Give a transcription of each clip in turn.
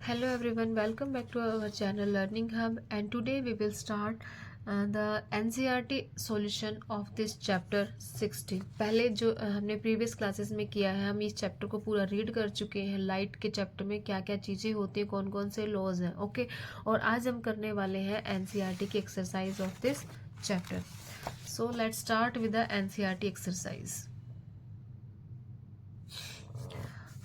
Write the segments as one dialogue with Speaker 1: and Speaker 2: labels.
Speaker 1: Hello everyone, welcome back to our channel Learning Hub, and today we will start the NCERT solution of this chapter 60। पहले जो हमने previous classes में किया है, हम इस चैप्टर को पूरा रीड कर चुके हैं। लाइट के चैप्टर में क्या क्या चीज़ें होती हैं, कौन कौन से लॉज हैं, ओके। और आज हम करने वाले हैं NCERT की exercise of this chapter. So let's start with the NCERT exercise.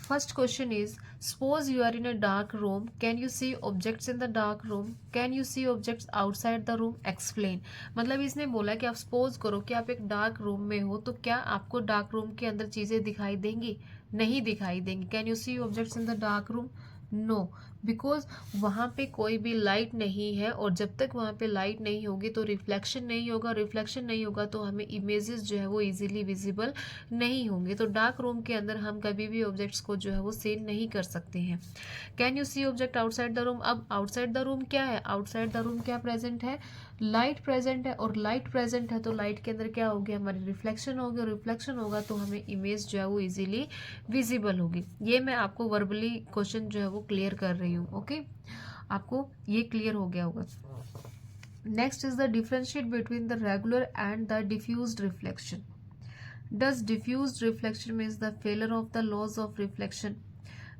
Speaker 1: First question is, suppose you are in a dark room. Can you see objects in the dark room? Can you see objects outside the room? Explain। मतलब इसने बोला कि आप suppose करो कि आप एक dark room में हो, तो क्या आपको डार्क रूम के अंदर चीज़ें दिखाई देंगी? नहीं दिखाई देंगी। Can you see objects in the dark room? No, because वहाँ पे कोई भी लाइट नहीं है, और जब तक वहाँ पे लाइट नहीं होगी तो रिफ्लेक्शन नहीं होगा। रिफ्लेक्शन नहीं होगा तो हमें इमेजेस जो है वो इजीली विजिबल नहीं होंगे। तो डार्क रूम के अंदर हम कभी भी ऑब्जेक्ट्स को जो है वो सीन नहीं कर सकते हैं। Can you see object outside the room? अब आउटसाइड द रूम क्या है? आउटसाइड द रूम क्या प्रेजेंट है? लाइट प्रेजेंट है, और लाइट प्रेजेंट है तो लाइट के अंदर क्या होगी? हमारी रिफ्लेक्शन होगी, और रिफ्लेक्शन होगा तो हमें इमेज जो है वो इजीली विजिबल होगी। ये मैं आपको वर्बली क्वेश्चन जो है वो क्लियर कर रही हूँ, ओके। आपको ये क्लियर हो गया होगा। Next is the differentiate between the regular and the diffused reflection. Does diffused reflection means the failure of the laws of reflection?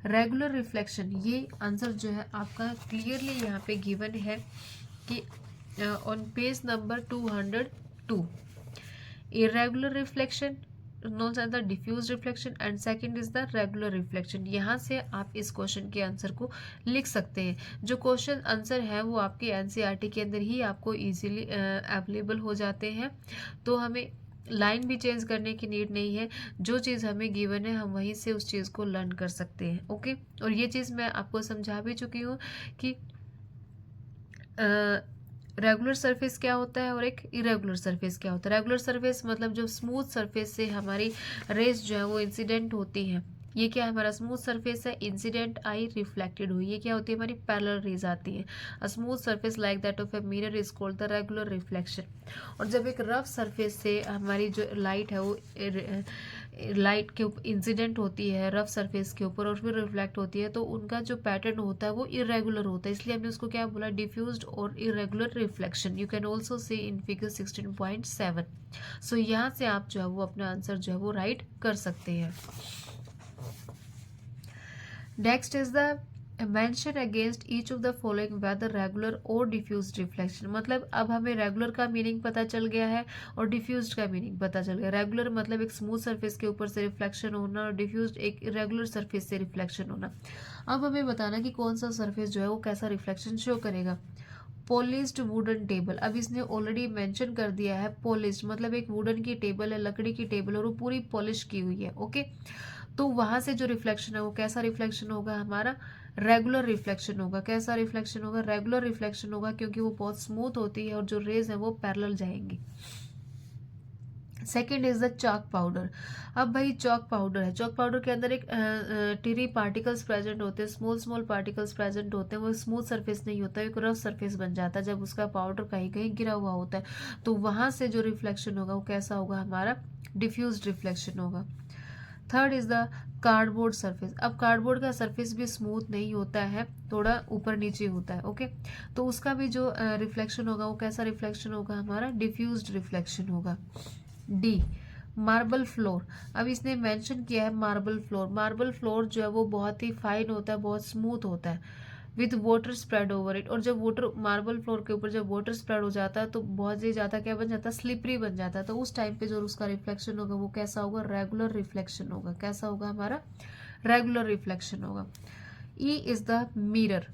Speaker 1: Regular reflection, ये आंसर जो है आपका क्लियरली यहाँ पे गिवन है कि on page number 202। Irregular reflection known as the diffuse reflection, and second is the regular reflection. यहाँ से आप इस क्वेश्चन के आंसर को लिख सकते हैं। जो क्वेश्चन आंसर है वो आपके एनसीईआरटी के अंदर ही आपको इजीली अवेलेबल हो जाते हैं, तो हमें लाइन भी चेंज करने की नीड नहीं है। जो चीज़ हमें गिवन है हम वहीं से उस चीज़ को लर्न कर सकते हैं, ओके। और ये चीज़ मैं आपको समझा भी चुकी हूँ कि रेगुलर सरफेस क्या होता है और एक इरेगुलर सरफेस क्या होता है। रेगुलर सरफेस मतलब जो स्मूथ सरफेस से हमारी रेस जो है वो इंसिडेंट होती हैं। ये क्या है? हमारा स्मूथ सरफेस है, इंसिडेंट आई रिफ्लेक्टेड हुई। ये क्या होती है? हमारी पैरेलल रेज आती है। A smooth surface like that of a mirror is called the regular reflection. और जब एक रफ सरफेस से हमारी जो लाइट है वो लाइट के ऊपर इंसिडेंट होती है रफ सरफेस के ऊपर, और फिर रिफ्लेक्ट होती है, तो उनका जो पैटर्न होता है वो इरेगुलर होता है। इसलिए हमने उसको क्या बोला? डिफ्यूज्ड और irregular reflection. You can also see in figure 16.7। सो यहाँ से आप जो है वो अपना आंसर जो है वो राइट कर सकते हैं। Next is the mention against each of the following whether regular और डिफ्यूज्ड रिफ्लेक्शन। मतलब अब हमें रेगुलर का मीनिंग पता चल गया है और डिफ्यूज्ड का मीनिंग पता चल गया। रेगुलर मतलब एक स्मूथ सरफेस के ऊपर से रिफ्लेक्शन होना, और डिफ्यूज्ड एक इरेगुलर सरफेस से रिफ्लेक्शन होना। अब हमें बताना कि कौन सा सरफेस जो है वो कैसा रिफ्लेक्शन शो करेगा। पॉलिश्ड वुडन टेबल, अब इसने ऑलरेडी मेंशन कर दिया है। पॉलिश्ड मतलब एक वुडन की टेबल है, लकड़ी की टेबल, और वो पूरी पॉलिश की हुई है, ओके। तो वहां से जो रिफ्लेक्शन है वो कैसा रिफ्लेक्शन होगा? हमारा रेगुलर रिफ्लेक्शन होगा। कैसा रिफ्लेक्शन होगा? रेगुलर रिफ्लेक्शन होगा, क्योंकि वो बहुत स्मूथ होती है और जो रेज है वो पैरेलल जाएंगी। Second is the chalk powder. अब भाई चॉक पाउडर है, चॉक पाउडर के अंदर एक टीरी पार्टिकल्स प्रेजेंट होते हैं, स्मॉल स्मॉल पार्टिकल्स प्रेजेंट होते हैं। वो स्मूथ सरफेस नहीं होता है, एक रफ सरफेस बन जाता है जब उसका पाउडर कहीं कहीं गिरा हुआ होता है। तो वहां से जो रिफ्लेक्शन होगा वो कैसा होगा? हमारा डिफ्यूज्ड रिफ्लेक्शन होगा। Third is the cardboard surface. अब कार्डबोर्ड का सरफेस भी स्मूथ नहीं होता है, थोड़ा ऊपर नीचे होता है, ओके। तो उसका भी जो रिफ्लेक्शन होगा वो कैसा रिफ्लेक्शन होगा? हमारा डिफ्यूज्ड रिफ्लेक्शन होगा। D marble floor. अब इसने मेंशन किया है मार्बल फ्लोर। मार्बल फ्लोर जो है वो बहुत ही फाइन होता है, बहुत स्मूथ होता है, with water spread over it. और जब वाटर मार्बल फ्लोर के ऊपर जब वाटर स्प्रेड हो जाता है तो बहुत ही ज्यादा क्या बन जाता है? स्लिपरी बन जाता है। तो उस टाइम पे जो उसका रिफ्लेक्शन होगा वो कैसा होगा? रेगुलर रिफ्लेक्शन होगा। कैसा होगा? हमारा रेगुलर रिफ्लेक्शन होगा। E is the mirror.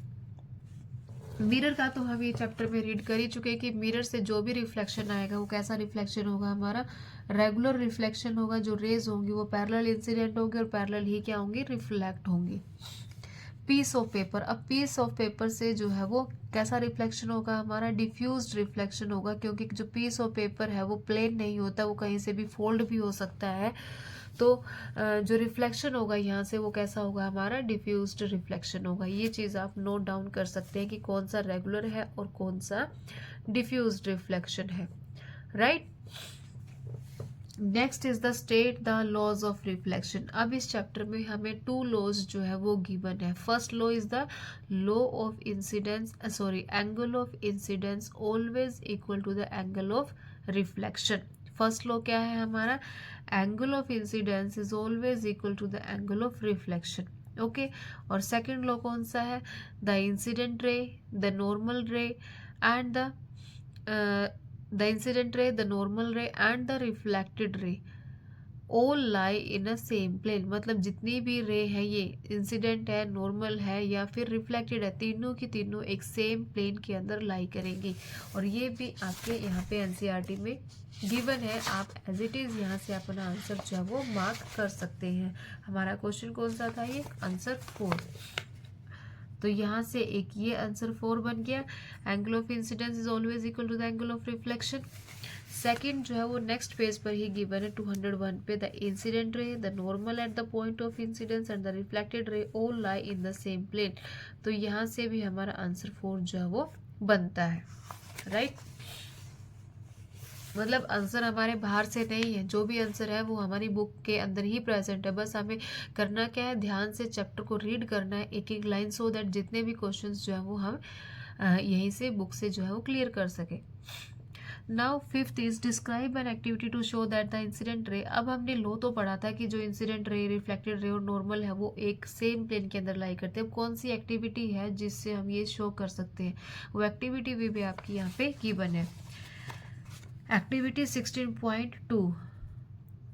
Speaker 1: Mirror का तो हम ये चैप्टर में रीड कर ही चुके हैं कि मिरर से जो भी रिफ्लेक्शन आएगा वो कैसा रिफ्लेक्शन होगा? हमारा रेगुलर रिफ्लेक्शन होगा। जो रेज होंगी वो पैरेलल इंसिडेंट होंगी, और पैरेलल ही क्या होंगी? रिफ्लेक्ट होंगी। Piece of paper. अब पीस ऑफ पेपर से जो है वो कैसा रिफ्लेक्शन होगा? हमारा डिफ्यूज्ड रिफ्लेक्शन होगा, क्योंकि जो पीस ऑफ पेपर है वो प्लेन नहीं होता, वो कहीं से भी फोल्ड भी हो सकता है। तो जो रिफ्लेक्शन होगा यहाँ से वो कैसा होगा? हमारा डिफ्यूज्ड रिफ्लेक्शन होगा। ये चीज़ आप नोट डाउन कर सकते हैं कि कौन सा रेगुलर है और कौन सा डिफ्यूज्ड रिफ्लेक्शन है, right. Next is the state the laws of reflection. अब इस चैप्टर में हमें 2 लॉज जो है वो गिवन है। First law is the law of incidence, sorry, angle of incidence always equal to the angle of reflection. First law क्या है हमारा, angle of incidence is always equal to the angle of reflection. Okay, और second law कौन सा है, the incident ray, the normal ray and the incident ray, the normal ray and the reflected ray all lie in a same plane. मतलब जितनी भी रे है, ये इंसिडेंट है, नॉर्मल है या फिर रिफ्लेक्टेड है, तीनों की तीनों एक सेम प्लेन के अंदर लाई करेंगी। और ये भी आपके यहाँ पे एनसीईआरटी में गिवन है, आप एज इट इज़ यहाँ से अपना आंसर जो है वो मार्क कर सकते हैं। हमारा क्वेश्चन कौन सा था, ये आंसर 4। तो यहाँ से एक ये आंसर 4 बन गया। Angle of incidence is always equal to the angle of reflection. Second जो है वो नेक्स्ट पेज पर ही गिवन है 201 पे, the incident ray, the normal at the point of incidence and the reflected ray all lie in the same plane. तो यहाँ से भी हमारा आंसर 4 जो है वो बनता है, राइट। मतलब आंसर हमारे बाहर से नहीं है, जो भी आंसर है वो हमारी बुक के अंदर ही प्रेजेंट है। बस हमें करना क्या है, ध्यान से चैप्टर को रीड करना है एक एक लाइन, सो दैट जितने भी क्वेश्चंस जो है वो हम यहीं से बुक से जो है वो क्लियर कर सके। Now fifth is describe an activity to show that the incident ray. अब हमने लो तो पढ़ा था कि जो इंसिडेंट रे, रिफ्लेक्टेड रे और नॉर्मल है वो एक सेम प्लेन के अंदर लाई करते हैं। अब कौन सी एक्टिविटी है जिससे हम ये शो कर सकते हैं, वो एक्टिविटी भी आपकी यहाँ पे गिवन है। एक्टिविटी 16.2,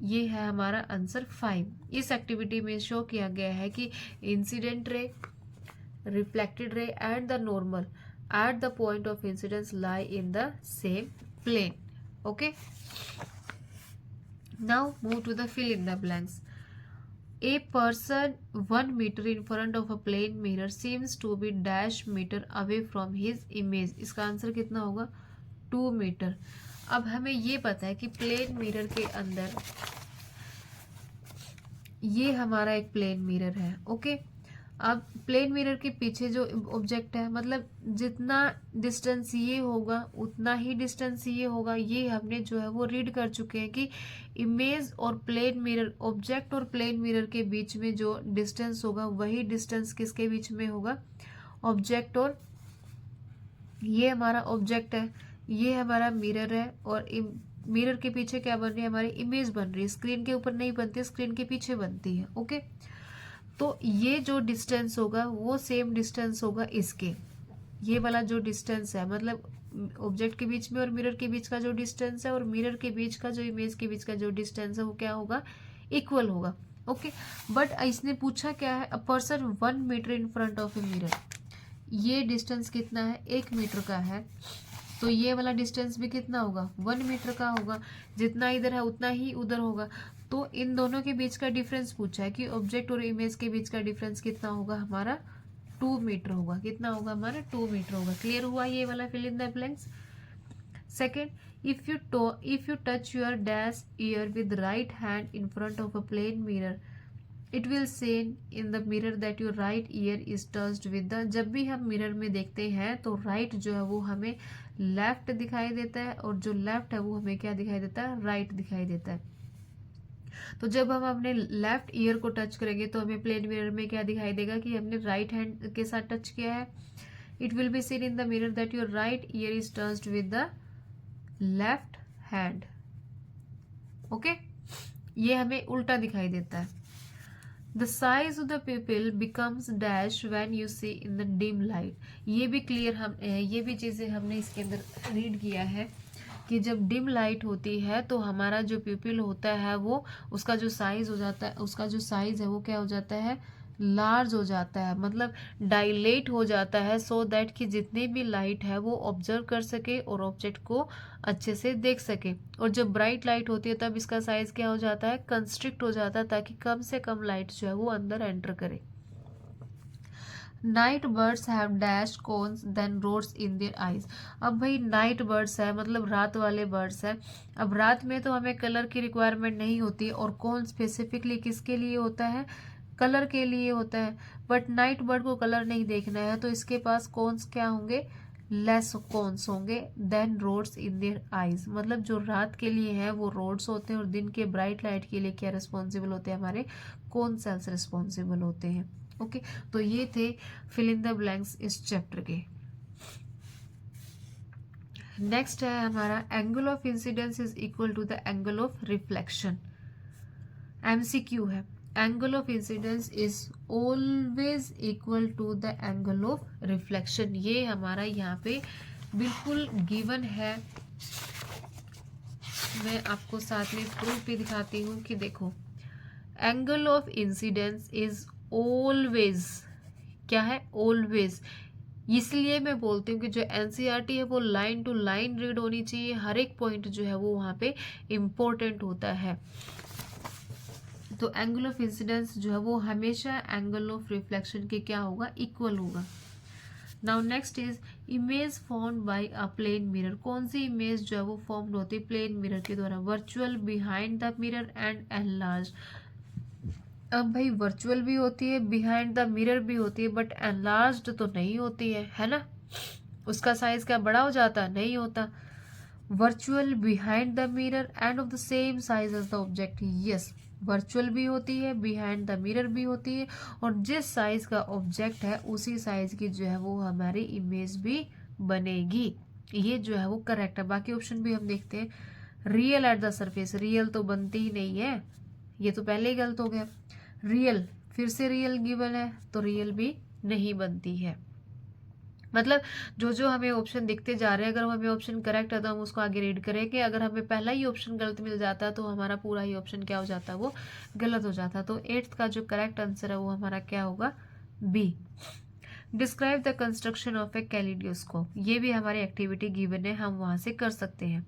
Speaker 1: ये है हमारा आंसर 5। इस एक्टिविटी में शो किया गया है कि incident ray, reflected ray and the normal at the point of incidence lie in the same plane. Okay, now move to the fill in the blanks. A person 1 meter in front of a plane mirror seems to be dash meter away from his image। इसका answer कितना होगा, 2 metre. अब हमें ये पता है कि plane mirror के अंदर ये हमारा एक प्लेन मिरर है। ओके, अब प्लेन मिरर के पीछे जो ऑब्जेक्ट है, मतलब जितना डिस्टेंस ये होगा उतना ही डिस्टेंस ये होगा। ये हमने जो है वो रीड कर चुके हैं कि इमेज और प्लेन मिरर, ऑब्जेक्ट और प्लेन मिरर के बीच में जो डिस्टेंस होगा वही डिस्टेंस किसके बीच में होगा, ऑब्जेक्ट और, ये हमारा ऑब्जेक्ट है, ये हमारा मिरर है, और मिरर के पीछे क्या बन रही है, हमारी इमेज बन रही है। स्क्रीन के ऊपर नहीं बनती, स्क्रीन के पीछे बनती है। ओके, तो ये जो डिस्टेंस होगा वो सेम डिस्टेंस होगा इसके, ये वाला जो डिस्टेंस है, मतलब ऑब्जेक्ट के बीच में और मिरर के बीच का जो डिस्टेंस है और मिरर के बीच का जो इमेज के बीच का जो डिस्टेंस है वो क्या होगा, इक्वल होगा। ओके, बट इसने पूछा क्या है, a person 1 metre in front of a mirror. ये डिस्टेंस कितना है, 1 मीटर का है, तो ये वाला डिस्टेंस भी कितना होगा, 1 मीटर का होगा। जितना इधर है उतना ही उधर होगा। तो इन दोनों के बीच का डिफरेंस पूछा है कि ऑब्जेक्ट और इमेज के बीच का डिफरेंस कितना होगा, हमारा 2 मीटर होगा। कितना होगा हमारा, 2 मीटर होगा। क्लियर हुआ ये वाला fill in the blanks. Second, if you touch your dash ear with right hand in front of a plane mirror, it will seem in the mirror that your right ear is touched with the. जब भी हम mirror में देखते हैं तो right जो है वो हमें लेफ्ट दिखाई देता है, और जो लेफ्ट है वो हमें क्या दिखाई देता है, राइट दिखाई देता है। तो जब हम अपने लेफ्ट ईयर को टच करेंगे तो हमें प्लेन मिरर में क्या दिखाई देगा कि हमने राइट हैंड के साथ टच किया है। It will be seen in the mirror that your right ear is touched with the left hand. Okay, ये हमें उल्टा दिखाई देता है। The size of the pupil becomes dash when you see in the dim light। ये भी clear, हम ये भी चीज़ें हमने इसके अंदर रीड किया है कि जब डिम लाइट होती है तो हमारा जो प्यूपिल होता है वो, उसका जो साइज हो जाता है, उसका जो साइज है वो क्या हो जाता है, लार्ज हो जाता है, मतलब डायलेट हो जाता है, सो दैट कि जितनी भी लाइट है वो ऑब्जर्व कर सके और ऑब्जेक्ट को अच्छे से देख सके। और जब ब्राइट लाइट होती है तब इसका साइज क्या हो जाता है, कंस्ट्रिक्ट हो जाता है, ताकि कम से कम लाइट जो है वो अंदर एंटर करे। Night birds have dash cones than rods in their eyes. अब भाई नाइट बर्ड्स है, मतलब रात वाले बर्ड्स है। अब रात में तो हमें कलर की रिक्वायरमेंट नहीं होती, और कौन स्पेसिफिकली किसके लिए होता है, कलर के लिए होता है। बट नाइट बर्ड को कलर नहीं देखना है, तो इसके पास कौन्स क्या होंगे, लेस कॉन्स होंगे than rods in their eyes. मतलब जो रात के लिए है वो रोड्स होते हैं और दिन के ब्राइट लाइट के लिए क्या रिस्पॉन्सिबल होते हैं, हमारे कौन सेल्स रिस्पॉन्सिबल होते हैं। ओके, तो ये थे फिल इन द ब्लैंक्स इस चैप्टर के। नेक्स्ट है हमारा angle of incidence is equal to the angle of reflection. MCQ है, angle of incidence is always equal to the angle of reflection. ये हमारा यहाँ पे बिल्कुल गिवन है। मैं आपको साथ में प्रूफ भी दिखाती हूँ कि देखो, angle of incidence is always, क्या है, ऑलवेज। इसलिए मैं बोलती हूँ कि जो एनसीईआरटी है वो लाइन टू लाइन रीड होनी चाहिए, हर एक पॉइंट जो है वो वहाँ पे इम्पोर्टेंट होता है। तो एंगल ऑफ इंसिडेंस जो है वो हमेशा एंगल ऑफ रिफ्लेक्शन के क्या होगा, इक्वल होगा। Now next is image formed by a plane mirror. कौन सी इमेज जो है वो फॉर्म्ड होती है प्लेन मिरर के द्वारा, virtual, behind the mirror and enlarge. अब भाई वर्चुअल भी होती है, बिहाइंड द मिरर भी होती है, बट एनलार्ज्ड तो नहीं होती है ना। उसका साइज क्या बड़ा हो जाता, नहीं होता। Virtual, behind the mirror and of the same size as the object. Yes, virtual भी होती है, बिहाइंड द मिरर भी होती है, और जिस साइज का ऑब्जेक्ट है उसी साइज की जो है वो हमारी इमेज भी बनेगी। ये जो है वो करेक्ट है। बाकी ऑप्शन भी हम देखते हैं। Real at the surface, real तो बनती ही नहीं है, ये तो पहले ही गलत हो गया। रियल, फिर से रियल गिवन है तो रियल भी नहीं बनती है। मतलब जो जो हमें ऑप्शन दिखते जा रहे हैं, अगर हमें ऑप्शन करेक्ट है तो हम उसको आगे रीड करेंगे। अगर हमें पहला ही ऑप्शन गलत मिल जाता है तो हमारा पूरा ही ऑप्शन क्या हो जाता है, वो गलत हो जाता है। तो 8th का जो करेक्ट आंसर है वो हमारा क्या होगा, B. Describe the construction of a kaleidoscope. ये भी हमारी एक्टिविटी गिवन है, हम वहां से कर सकते हैं।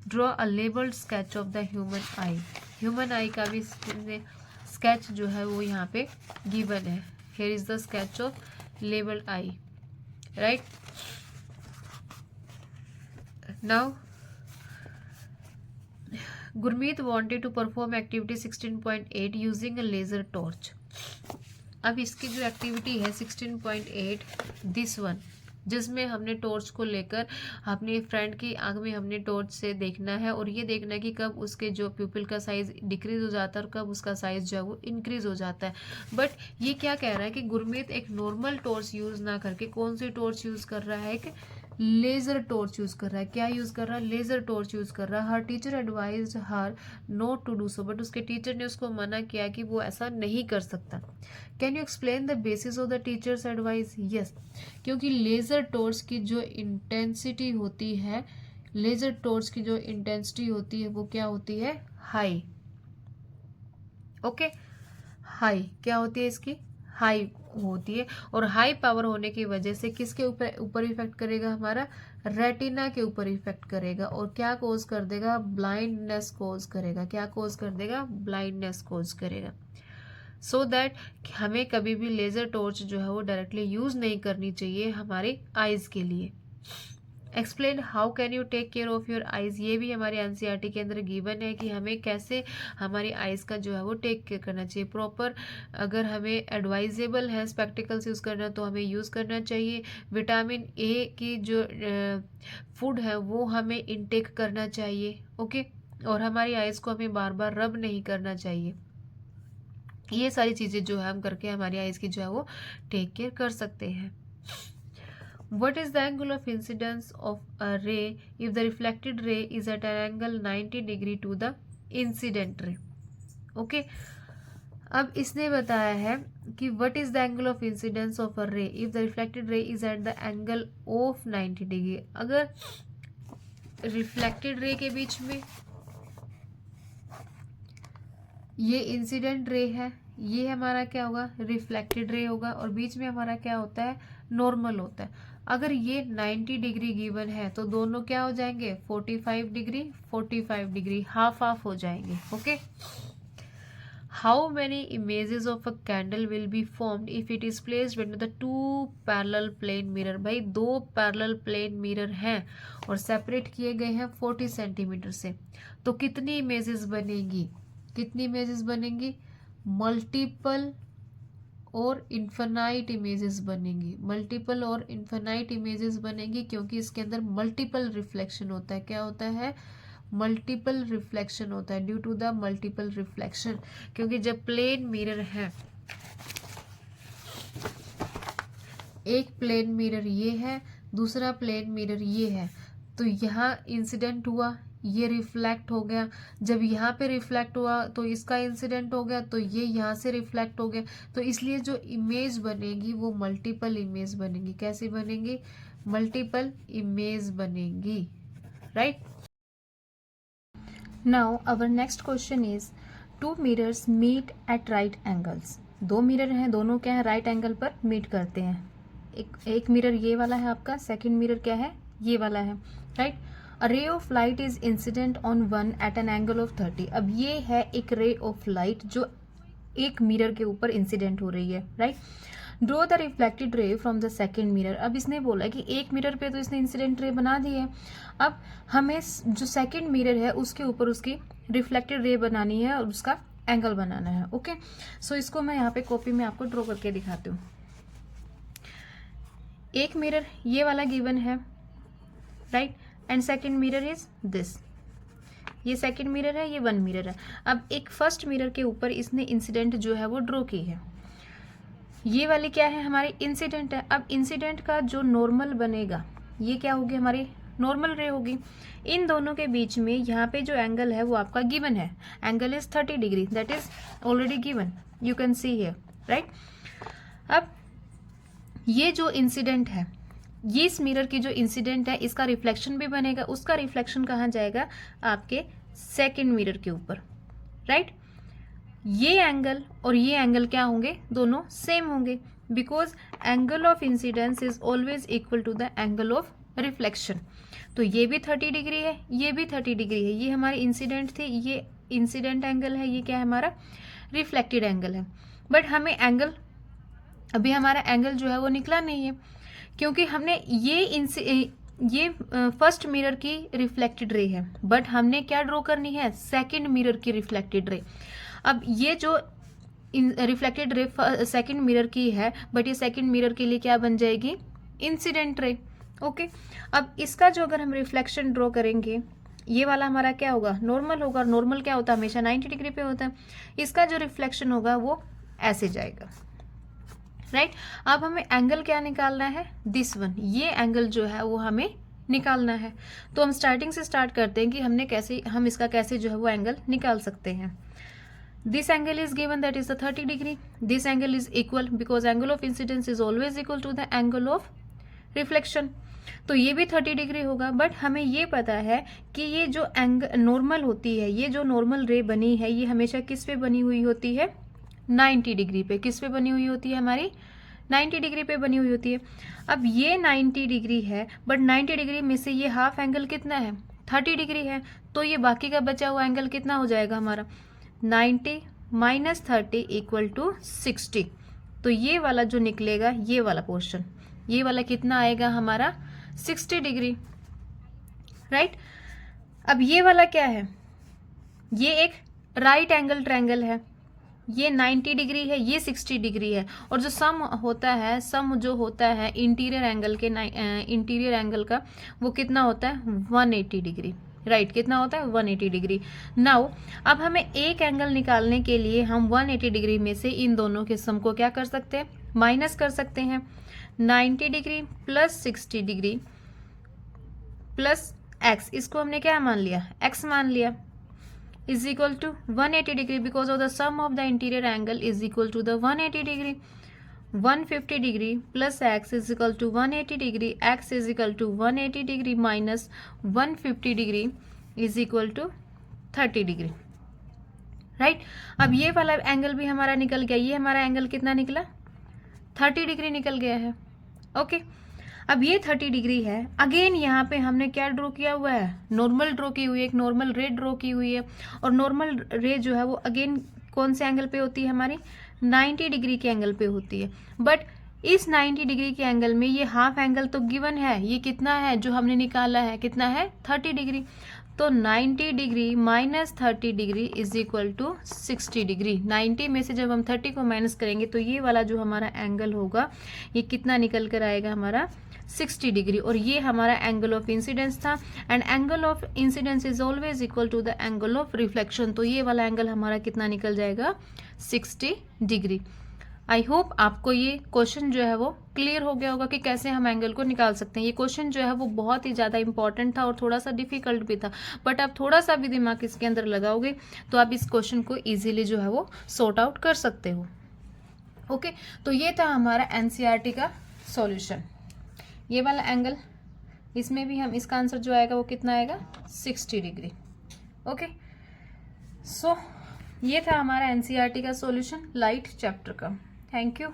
Speaker 1: Draw a labelled sketch of the human I. Human आई का भी स्केच जो है वो यहाँ पे गिवन है। Here is the sketch of labelled I, right? Now Gurmeet wanted to perform activity 16.8 using a laser torch. अब इसकी जो एक्टिविटी है 16.8, दिस वन, जिसमें हमने टॉर्च को लेकर अपने फ्रेंड की आंख में हमने टॉर्च से देखना है और ये देखना है कि कब उसके जो प्यूपिल का साइज डिक्रीज हो जाता है और कब उसका साइज जो है वो इंक्रीज हो जाता है। बट ये क्या कह रहा है कि गुरमीत एक नॉर्मल टॉर्च यूज ना करके कौन सी टॉर्च यूज कर रहा है, एक लेजर टॉर्च यूज कर रहा है। क्या यूज कर रहा है, लेजर टॉर्च यूज कर रहा है। हर teacher advised her not to do so, but उसके टीचर ने उसको मना किया कि वो ऐसा नहीं कर सकता। Can you explain the basis of the teachers advice. Yes, क्योंकि लेजर टॉर्च की जो इंटेंसिटी होती है, लेजर टॉर्च की जो इंटेंसिटी होती है वो क्या होती है, हाई। ओके, हाई क्या होती है, इसकी हाई होती है। और हाई पावर होने की वजह से किसके ऊपर इफेक्ट करेगा, हमारा रेटिना के ऊपर इफेक्ट करेगा। और क्या कोज कर देगा, ब्लाइंडनेस कोज करेगा। क्या कोज कर देगा, ब्लाइंडनेस कोज करेगा। सो दैट हमें कभी भी लेजर टॉर्च जो है वो डायरेक्टली यूज नहीं करनी चाहिए हमारी आईज के लिए। Explain how can you take care of your eyes. ये भी हमारे एनसीईआरटी के अंदर गिवन है कि हमें कैसे हमारी आईज का जो है वो टेक केयर करना चाहिए प्रॉपर। अगर हमें एडवाइजेबल है स्पेक्टिकल्स यूज़ करना तो हमें यूज़ करना चाहिए। विटामिन ए की जो फूड है वो हमें इनटेक करना चाहिए। ओके, और हमारी आईज को हमें बार बार रब नहीं करना चाहिए। ये सारी चीज़ें जो है हम करके हमारी आईज की जो है वो टेक केयर कर सकते हैं। What is the angle of incidence of a ray if the reflected ray is at an angle 90 degree to the incident ray? Okay. अब इसने बताया है कि what is the angle of incidence of a ray if the reflected ray is at the angle of 90 degree। अगर reflected ray के बीच में ये incident ray है, ये हमारा क्या होगा, रिफ्लेक्टेड रे होगा, और बीच में हमारा क्या होता है, नॉर्मल होता है। अगर ये 90 डिग्री गिवन है तो दोनों क्या हो जाएंगे, 45 डिग्री 45 डिग्री, हाफ हाफ हो जाएंगे। Okay, how many images of a candle will be formed if it is placed between the two parallel plane mirror. भाई दो पैरेलल प्लेन मिरर हैं और सेपरेट किए गए हैं 40 सेंटीमीटर से, तो कितनी इमेजेस बनेगी, कितनी इमेजेस बनेंगी, मल्टीपल और इन्फिनाइट इमेजेस बनेंगी, मल्टीपल और इन्फिनाइट इमेजेस बनेंगी, क्योंकि इसके अंदर मल्टीपल रिफ्लेक्शन होता है। क्या होता है? मल्टीपल रिफ्लेक्शन होता है, due to the multiple reflection. क्योंकि जब प्लेन मिरर है, एक प्लेन मिरर ये है, दूसरा प्लेन मिरर ये है, तो यहाँ इंसिडेंट हुआ, ये रिफ्लेक्ट हो गया, जब यहाँ पे रिफ्लेक्ट हुआ तो इसका इंसिडेंट हो गया, तो ये यहाँ से रिफ्लेक्ट हो गया, तो इसलिए जो इमेज बनेगी वो मल्टीपल इमेज बनेगी। कैसी बनेगी? मल्टीपल इमेज बनेगी, right.
Speaker 2: Now our next question is two mirrors meet at right angles. दो मिरर हैं, दोनों क्या है? राइट एंगल पर मीट करते हैं। एक मिरर ये वाला है आपका, सेकंड मिरर क्या है? ये वाला है, right. A ray of light is incident on one at an angle of 30। अब ये है एक रे ऑफ लाइट जो एक मिरर के ऊपर इंसिडेंट हो रही है, राइट। ड्रॉ द रिफ्लेक्टेड रे फ्रॉम द सेकेंड मिरर। अब इसने बोला कि एक मिरर पे तो इसने इंसिडेंट रे बना दी है, अब हमें जो सेकेंड मिरर है उसके ऊपर उसकी रिफ्लेक्टेड रे बनानी है और उसका एंगल बनाना है। ओके, सो इसको मैं यहाँ पे कॉपी में आपको ड्रॉ करके दिखाती हूँ। एक मिरर ये वाला गिवन है, right, and second mirror is this. ये सेकेंड मिरर है, ये वन मिरर है। अब एक फर्स्ट मिरर के ऊपर इसने इंसिडेंट जो है वो ड्रॉ की है। ये वाली क्या है? हमारी इंसिडेंट है। अब इंसिडेंट का जो नॉर्मल बनेगा, ये क्या होगी? हमारी नॉर्मल रे होगी। इन दोनों के बीच में यहाँ पे जो एंगल है वो आपका गिवन है, angle is 30 degree, that is already given, you can see here, right. अब ये जो इंसिडेंट है, ये इस मिरर की जो इंसिडेंट है, इसका रिफ्लेक्शन भी बनेगा। उसका रिफ्लेक्शन कहाँ जाएगा? आपके सेकेंड मिरर के ऊपर, राइट। ये एंगल और ये एंगल क्या होंगे? दोनों सेम होंगे, because angle of incidence is always equal to the angle of reflection. तो ये भी 30 डिग्री है, ये भी 30 डिग्री है। ये हमारी इंसिडेंट थी, ये इंसिडेंट एंगल है, ये क्या है? हमारा रिफ्लेक्टेड एंगल है। बट हमें एंगल, अभी हमारा एंगल जो है वो निकला नहीं है, क्योंकि हमने ये फर्स्ट मिरर की रिफ्लेक्टेड रे है, बट हमने क्या ड्रॉ करनी है? सेकंड मिरर की रिफ्लेक्टेड रे। अब ये जो रिफ्लेक्टेड रे सेकंड मिरर की है, बट ये सेकंड मिरर के लिए क्या बन जाएगी? Incident ray. ओके, अब इसका जो अगर हम रिफ्लेक्शन ड्रॉ करेंगे, ये वाला हमारा क्या होगा? नॉर्मल होगा। नॉर्मल क्या होता है? हमेशा 90 डिग्री पे होता है। इसका जो रिफ्लेक्शन होगा वो ऐसे जाएगा, राइट। अब हमें एंगल क्या निकालना है? This one. ये एंगल जो है वो हमें निकालना है। तो हम स्टार्टिंग से स्टार्ट करते हैं कि हम इसका कैसे जो है वो एंगल निकाल सकते हैं। This angle is given, that is the 30 degree. This angle is equal, because angle of incidence is always equal to the angle of reflection. तो ये भी 30 डिग्री होगा, बट हमें ये पता है कि ये जो एंगल नॉर्मल होती है, ये जो नॉर्मल रे बनी है, ये हमेशा किस पे बनी हुई होती है? 90 डिग्री पे। किस पे बनी हुई होती है? हमारी 90 डिग्री पे बनी हुई होती है। अब ये 90 डिग्री है, बट 90 डिग्री में से ये हाफ एंगल कितना है? 30 डिग्री है। तो ये बाकी का बचा हुआ एंगल कितना हो जाएगा हमारा? 90 माइनस 30 इक्वल टू 60। तो ये वाला जो निकलेगा, ये वाला पोर्शन, ये वाला कितना आएगा हमारा? 60 डिग्री, राइट। अब ये वाला क्या है? ये एक राइट एंगल ट्रायंगल है। ये 90 डिग्री है, ये 60 डिग्री है, और जो सम जो होता है इंटीरियर एंगल का, वो कितना होता है? 180 डिग्री, राइट। कितना होता है? 180 डिग्री। नाउ अब हमें एक एंगल निकालने के लिए हम 180 डिग्री में से इन दोनों के सम को क्या कर सकते हैं? माइनस कर सकते हैं। 90 degree plus 60 degree plus x, इसको हमने क्या मान लिया? एक्स मान लिया, is equal to 180 degree, because of the sum of the interior angle is equal to the 180 degree. 150 degree plus x is equal to 180 degree. X is equal to 180 degree minus 150 degree is equal to 30 degree, right. अब ये वाला angle भी हमारा निकल गया। ये हमारा angle कितना निकला? 30 डिग्री निकल गया है। ओके, अब ये 30 डिग्री है। अगेन यहाँ पे हमने क्या ड्रॉ किया हुआ है? नॉर्मल ड्रॉ की हुई है, एक नॉर्मल रे ड्रॉ की हुई है। और नॉर्मल रे जो है वो अगेन कौन से एंगल पे होती है? हमारी 90 डिग्री के एंगल पे होती है। बट इस 90 डिग्री के एंगल में ये हाफ एंगल तो गिवन है, ये कितना है जो हमने निकाला है? कितना है? 30 डिग्री। तो 90 degree minus 30 degree is equal to 60 degree. 90 में से जब हम 30 को माइनस करेंगे तो ये वाला जो हमारा एंगल होगा ये कितना निकल कर आएगा हमारा 60 डिग्री। और ये हमारा एंगल ऑफ इंसिडेंस था, and angle of incidence is always equal to the angle of reflection. तो ये वाला एंगल हमारा कितना निकल जाएगा 60 डिग्री। आई होप आपको ये क्वेश्चन जो है वो क्लियर हो गया होगा कि कैसे हम एंगल को निकाल सकते हैं। ये क्वेश्चन जो है वो बहुत ही ज़्यादा इंपॉर्टेंट था और थोड़ा सा डिफिकल्ट भी था, बट आप थोड़ा सा भी दिमाग इसके अंदर लगाओगे तो आप इस क्वेश्चन को इजीली जो है वो सॉर्ट आउट कर सकते हो। ओके, तो ये था हमारा एनसीईआरटी का सॉल्यूशन। ये वाला एंगल, इसमें भी हम इसका आंसर जो आएगा वो कितना आएगा 60 डिग्री। ओके, सो ये था हमारा एनसीईआरटी का सॉल्यूशन लाइट चैप्टर का। Thank you.